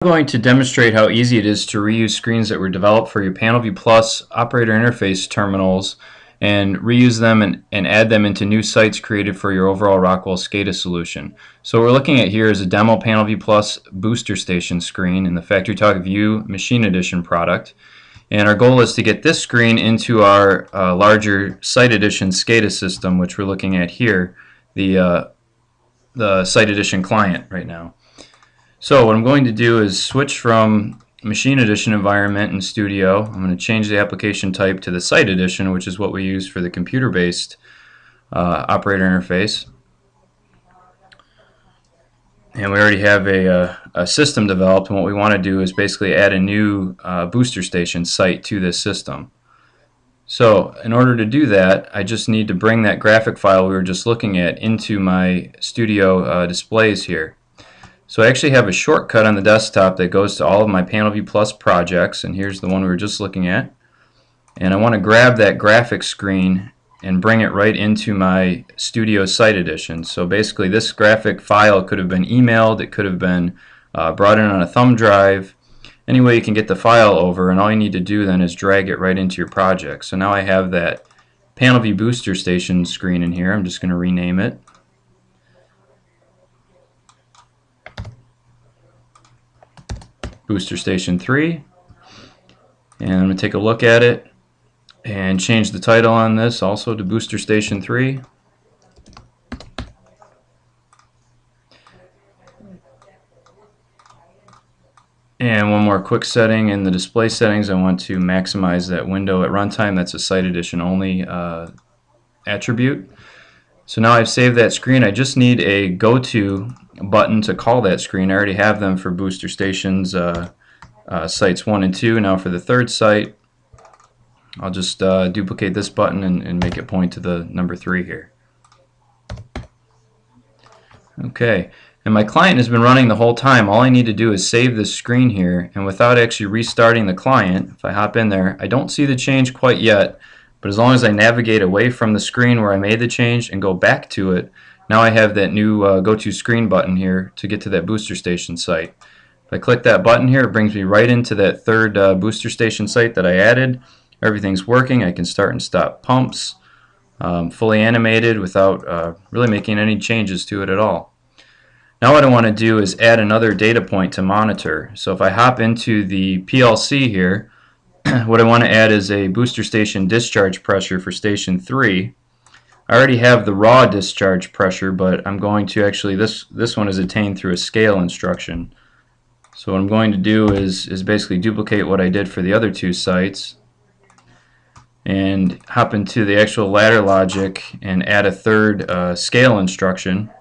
I'm going to demonstrate how easy it is to reuse screens that were developed for your PanelView Plus operator interface terminals and reuse them and add them into new sites created for your overall Rockwell SCADA solution. So what we're looking at here is a demo PanelView Plus booster station screen in the FactoryTalk View Machine Edition product. And our goal is to get this screen into our larger Site Edition SCADA system, which we're looking at here, the Site Edition client right now. So what I'm going to do is switch from Machine Edition environment in Studio. I'm going to change the application type to the Site Edition, which is what we use for the computer-based operator interface. And we already have a system developed, and what we want to do is basically add a new booster station site to this system. So in order to do that, I just need to bring that graphic file we were just looking at into my Studio displays here. So I actually have a shortcut on the desktop that goes to all of my PanelView Plus projects, and here's the one we were just looking at. And I want to grab that graphic screen and bring it right into my Studio Site Edition. So basically this graphic file could have been emailed, it could have been brought in on a thumb drive. Any way you can get the file over, and all you need to do then is drag it right into your project. So now I have that PanelView Booster Station screen in here. I'm just going to rename it. Booster Station 3, and I'm going to take a look at it and change the title on this also to Booster Station 3. And one more quick setting in the display settings, I want to maximize that window at runtime. That's a Site Edition only attribute. So now I've saved that screen. I just need a go-to button to call that screen. I already have them for booster stations sites 1 and 2. Now for the third site, I'll just duplicate this button and make it point to the number 3 here. Okay, and my client has been running the whole time. All I need to do is save this screen here, and without actually restarting the client, if I hop in there, I don't see the change quite yet, but as long as I navigate away from the screen where I made the change and go back to it, now I have that new go-to screen button here to get to that booster station site. If I click that button here, it brings me right into that third booster station site that I added. Everything's working. I can start and stop pumps, fully animated without really making any changes to it at all. Now what I want to do is add another data point to monitor. So if I hop into the PLC here, what I want to add is a booster station discharge pressure for station 3. I already have the raw discharge pressure, but I'm going to actually, this one is attained through a scale instruction. So what I'm going to do is basically duplicate what I did for the other 2 sites and hop into the actual ladder logic and add a third scale instruction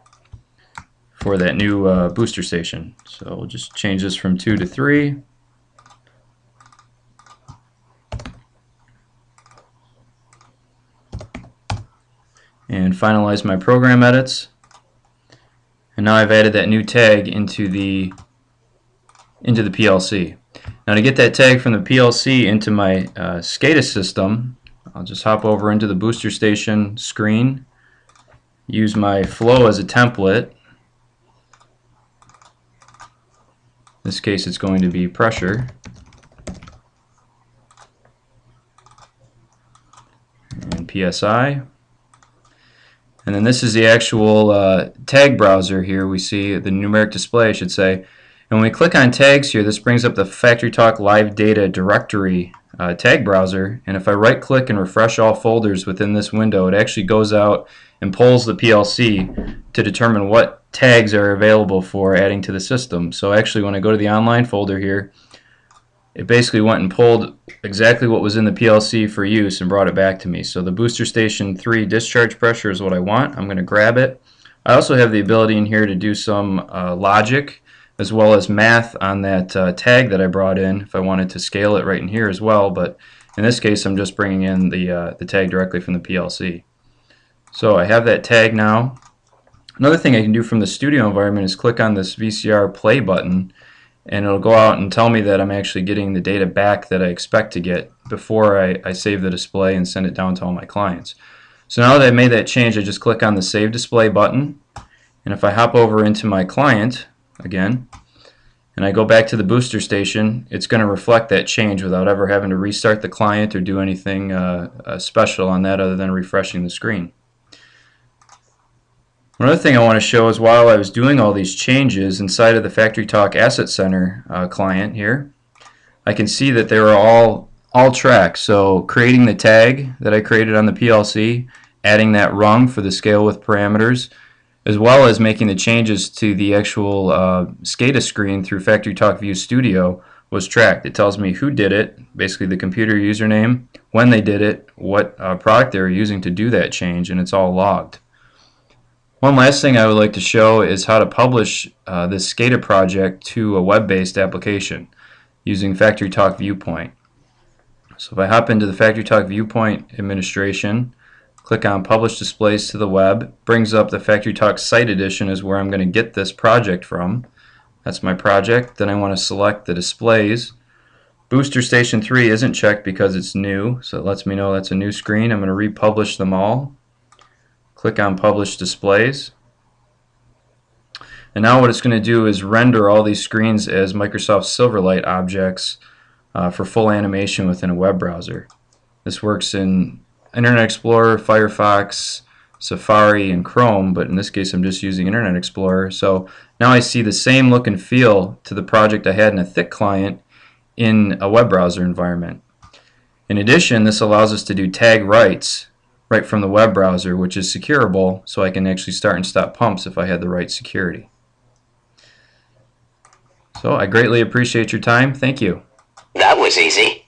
for that new booster station. So we'll just change this from 2 to 3. And finalize my program edits. And now I've added that new tag into the PLC. Now to get that tag from the PLC into my SCADA system, I'll just hop over into the booster station screen, use my flow as a template. In this case it's going to be pressure. And PSI. And then this is the actual tag browser here. We see the numeric display, I should say. And when we click on tags here, this brings up the FactoryTalk Live Data Directory tag browser. And if I right click and refresh all folders within this window, it actually goes out and polls the PLC to determine what tags are available for adding to the system. So actually when I go to the online folder here, it basically went and pulled exactly what was in the PLC for use and brought it back to me. So the booster station 3 discharge pressure is what I want. I'm going to grab it. I also have the ability in here to do some logic as well as math on that tag that I brought in if I wanted to scale it right in here as well, but in this case I'm just bringing in the tag directly from the PLC. So I have that tag now. Another thing I can do from the studio environment is click on this VCR play button, and it'll go out and tell me that I'm actually getting the data back that I expect to get before I save the display and send it down to all my clients. So now that I've made that change, I just click on the Save Display button, and if I hop over into my client again, and I go back to the booster station, it's going to reflect that change without ever having to restart the client or do anything special on that other than refreshing the screen. One other thing I want to show is while I was doing all these changes inside of the FactoryTalk Asset Center client here, I can see that they were all tracked. So creating the tag that I created on the PLC, adding that rung for the scale with parameters, as well as making the changes to the actual SCADA screen through FactoryTalk View Studio was tracked. It tells me who did it, basically the computer username, when they did it, what product they were using to do that change, and it's all logged. One last thing I would like to show is how to publish this SCADA project to a web-based application using FactoryTalk Viewpoint. So if I hop into the FactoryTalk Viewpoint administration, click on Publish Displays to the Web, brings up the FactoryTalk Site Edition is where I'm going to get this project from. That's my project. Then I want to select the displays. Booster Station 3 isn't checked because it's new, so it lets me know that's a new screen. I'm going to republish them all. Click on Publish Displays. And now what it's going to do is render all these screens as Microsoft Silverlight objects for full animation within a web browser. This works in Internet Explorer, Firefox, Safari, and Chrome, but in this case I'm just using Internet Explorer. So now I see the same look and feel to the project I had in a thick client in a web browser environment. In addition, this allows us to do tag writes right from the web browser, which is securable, so I can actually start and stop pumps if I had the right security. So I greatly appreciate your time. Thank you. That was easy.